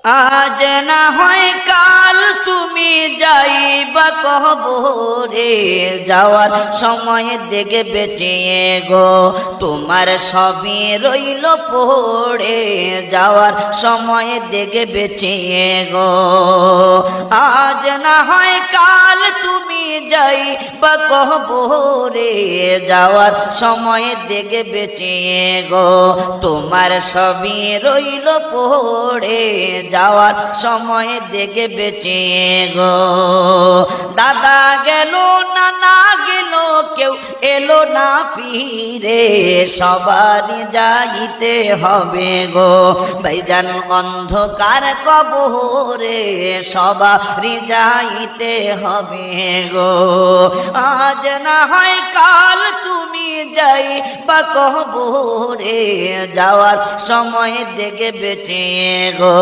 আজ না হয় কাল তুমি যাইবা কবরে, যাওয়ার সময় দেখে বেঁচিয়ে গো তোমার সবই রইল পড়ে, যাওয়ার সময় দেখে বেঁচিয়ে গো। আজ না হয় কাল তুমি যাইবা কবরে, যাওয়ার সময় দেখে বেঁচিয়ে গো তোমার সবই রইল পড়ে, যাওয়ার সময় দেখে বেঁচিয়ে গো। দাদা গেল নানা গেল কেউ এলো না ফিরে, সবারই যাইতে হবে গো ভাইজান অন্ধকার কবরে, সবারই যাইতে হবে গো। আজ না হয় কাল তুমি যাইবা কবরে, যাওয়ার সময় দেখে বেঁচিয়ে গো।